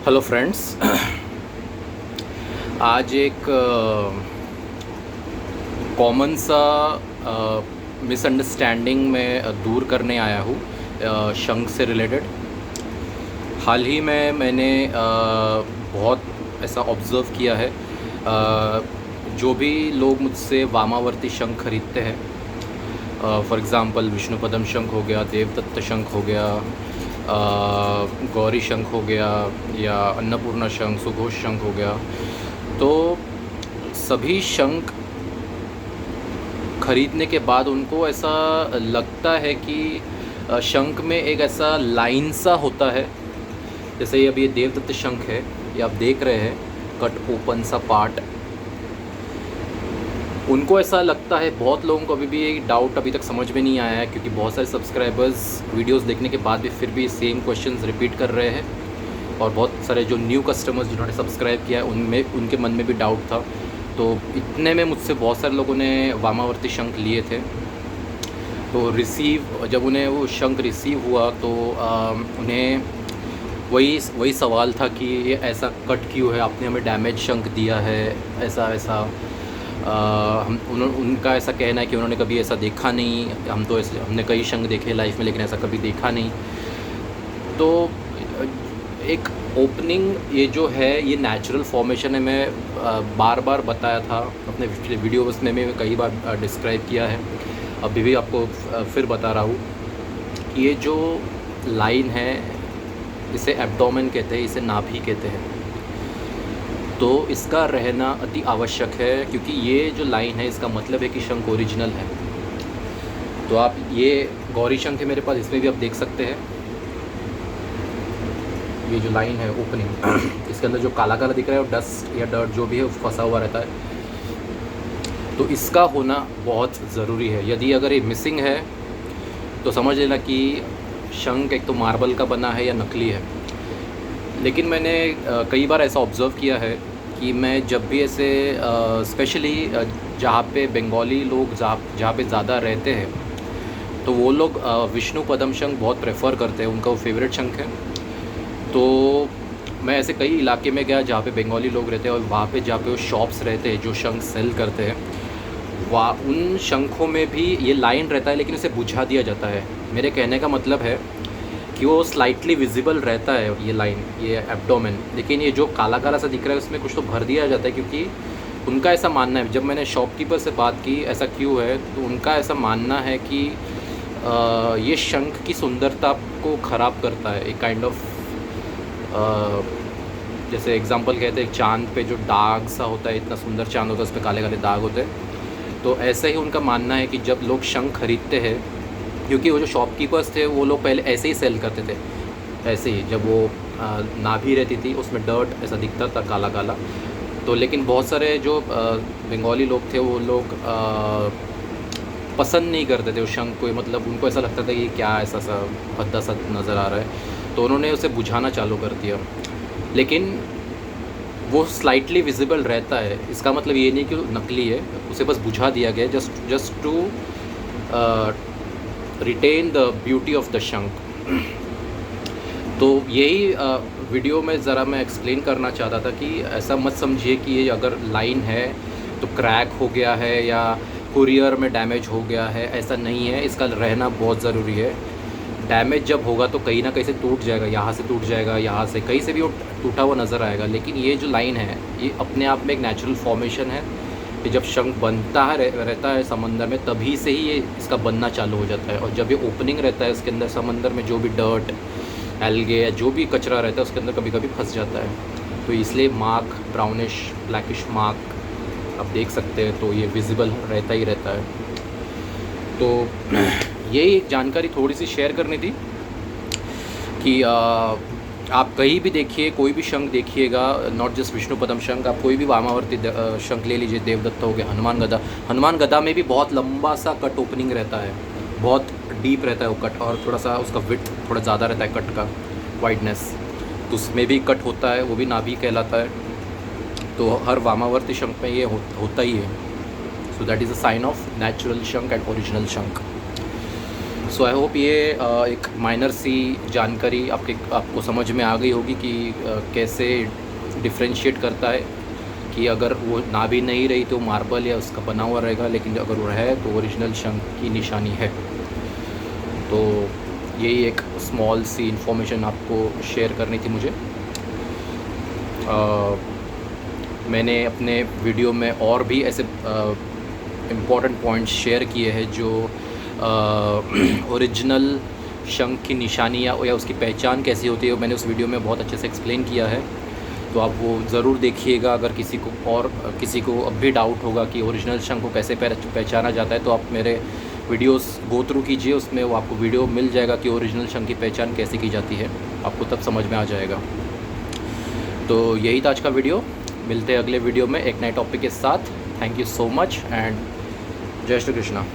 Hello friends. आज एक common सा मिसअंडरस्टैंडिंग में दूर करने आया हूँ शंख से रिलेटेड। हाल ही में मैंने बहुत ऐसा ऑब्ज़र्व किया है। जो भी लोग मुझसे वामावर्ती शंख खरीदते हैं, फॉर एग्ज़ाम्पल विष्णुपदम शंख हो गया, देवदत्त शंख हो गया, गौरी शंख हो गया, या अन्नपूर्णा शंख, सुघोष शंख हो गया, तो सभी शंख खरीदने के बाद उनको ऐसा लगता है कि शंख में एक ऐसा लाइन सा होता है। जैसे ये अभी ये देवदत्त शंख है, ये आप देख रहे हैं, कट ओपन सा पार्ट। उनको ऐसा लगता है, बहुत लोगों को अभी भी ये डाउट अभी तक समझ में नहीं आया है, क्योंकि बहुत सारे सब्सक्राइबर्स वीडियोस देखने के बाद भी फिर भी सेम क्वेश्चंस रिपीट कर रहे हैं, और बहुत सारे जो न्यू कस्टमर्स जिन्होंने सब्सक्राइब किया है उनके मन में भी डाउट था। तो इतने में मुझसे बहुत सारे लोगों ने वामावर्ती शंख लिए थे। तो जब उन्हें वो शंख रिसीव हुआ तो उन्हें वही सवाल था कि ये ऐसा कट क्यों है, आपने हमें डैमेज शंख दिया है, ऐसा ऐसा। उनका ऐसा कहना है कि उन्होंने कभी ऐसा देखा नहीं, हमने कई शंख देखे लाइफ में, लेकिन ऐसा कभी देखा नहीं। तो एक ओपनिंग ये जो है, ये नेचुरल फॉर्मेशन है। मैं बार बार बताया था अपने पिछले वीडियोस में, मैं कई बार डिस्क्राइब किया है, अभी भी आपको फिर बता रहा हूँ कि ये जो लाइन है, इसे एब्डोमेन कहते हैं, इसे नाभि कहते हैं। तो इसका रहना अति आवश्यक है, क्योंकि ये जो लाइन है इसका मतलब है कि शंख ओरिजिनल है। तो आप ये गौरी शंख है मेरे पास, इसमें भी आप देख सकते हैं ये जो लाइन है ओपनिंग, इसके अंदर जो काला काला दिख रहा है वो डस्ट या डर्ट जो भी है फंसा हुआ रहता है। तो इसका होना बहुत ज़रूरी है। यदि अगर ये मिसिंग है तो समझ लेना कि शंख एक तो मार्बल का बना है या नकली है। लेकिन मैंने कई बार ऐसा ऑब्ज़र्व किया है कि मैं जब भी ऐसे स्पेशली जहाँ पे बंगाली लोग जहाँ पे ज़्यादा रहते हैं, तो वो लोग विष्णुपदम शंख बहुत प्रेफर करते हैं, उनका वो फेवरेट शंख है। तो मैं ऐसे कई इलाके में गया जहाँ पे बंगाली लोग रहते हैं, और वहाँ पे जहाँ पे वो शॉप्स रहते हैं जो शंख सेल करते हैं, वहाँ उन शंखों में भी ये लाइन रहता है, लेकिन उसे बुझा दिया जाता है। मेरे कहने का मतलब है कि वो स्लाइटली विजिबल रहता है ये लाइन, ये एब्डोमेन, लेकिन ये जो काला काला सा दिख रहा है उसमें कुछ तो भर दिया जाता है। क्योंकि उनका ऐसा मानना है, जब मैंने शॉपकीपर से बात की ऐसा क्यों है, तो उनका ऐसा मानना है कि ये शंख की सुंदरता को ख़राब करता है। एक काइंड ऑफ जैसे एग्जांपल कहते हैं, एक चाँद पे जो दाग सा होता है, इतना सुंदर चाँद होता है, उस पर काले काले दाग होते हैं। तो ऐसे ही उनका मानना है कि जब लोग शंख खरीदते हैं, क्योंकि वो जो शॉपकीपर्स थे वो लोग पहले ऐसे ही सेल करते थे, ऐसे ही जब वो नाभि रहती थी उसमें डर्ट ऐसा दिखता था काला काला। तो लेकिन बहुत सारे जो बंगाली लोग थे वो लोग पसंद नहीं करते थे उस शंख को, मतलब उनको ऐसा लगता था कि क्या ऐसा सा भद्दा सा नज़र आ रहा है। तो उन्होंने उसे बुझाना चालू कर दिया, लेकिन वो स्लाइटली विजिबल रहता है। इसका मतलब ये नहीं कि वो नकली है, उसे बस बुझा दिया गया just to retain the beauty of the shankh. तो यही वीडियो में ज़रा मैं एक्सप्लेन करना चाहता था कि ऐसा मत समझिए कि ये अगर लाइन है तो क्रैक हो गया है या कुरियर में डैमेज हो गया है, ऐसा नहीं है। इसका रहना बहुत ज़रूरी है। डैमेज जब होगा तो कहीं ना कहीं से टूट जाएगा, यहाँ से टूट जाएगा, यहाँ से कहीं से भी वो टूटा हुआ नज़र आएगा। लेकिन ये जो लाइन है ये अपने आप में एक नेचुरल फॉर्मेशन है कि जब शंख बनता है रहता है समंदर में, तभी से ही ये इसका बनना चालू हो जाता है। और जब ये ओपनिंग रहता है उसके अंदर, समंदर में जो भी डर्ट, एल्गे या जो भी कचरा रहता है उसके अंदर कभी कभी फंस जाता है। तो इसलिए मार्क, ब्राउनिश ब्लैकिश मार्क आप देख सकते हैं, तो ये विजिबल रहता ही रहता है। तो यही एक जानकारी थोड़ी सी शेयर करनी थी कि आप कहीं भी देखिए, कोई भी शंख देखिएगा, नॉट जस्ट विष्णुपदम शंख, आप कोई भी वामावर्ती शंख ले लीजिए, देवदत्त हो गया, हनुमान गदा में भी बहुत लंबा सा कट ओपनिंग रहता है, बहुत डीप रहता है वो कट, और थोड़ा सा उसका विड्थ थोड़ा ज़्यादा रहता है कट का, वाइडनेस। तो उसमें भी कट होता है, वो भी नाभि कहलाता है। तो हर वामावर्ती शंख में ये होता ही है। So that is a sign of natural shankh and original shankh. So I hope ये एक माइनर सी जानकारी आपको समझ में आ गई होगी कि कैसे डिफ्रेंशिएट करता है कि अगर वो ना भी नहीं रही तो मार्बल या उसका बना हुआ रहेगा, लेकिन अगर वो है तो ओरिजिनल शंख की निशानी है। तो यही एक स्मॉल सी इन्फॉर्मेशन आपको शेयर करनी थी मुझे। मैंने अपने वीडियो में और भी ऐसे इम्पॉर्टेंट पॉइंट्स शेयर किए हैं जो ओरिजिनल शंख की निशानी या उसकी पहचान कैसी होती है, मैंने उस वीडियो में बहुत अच्छे से एक्सप्लेन किया है। तो आप वो ज़रूर देखिएगा। अगर किसी को अब भी डाउट होगा कि ओरिजिनल शंख को कैसे पहचाना जाता है, तो आप मेरे वीडियोस गो थ्रू कीजिए, उसमें वो आपको वीडियो मिल जाएगा कि ओरिजिनल शंख की पहचान कैसे की जाती है, आपको तब समझ में आ जाएगा। तो यही था आज का वीडियो। मिलते हैं अगले वीडियो में एक नए टॉपिक के साथ। Thank you so much and जय श्री कृष्णा।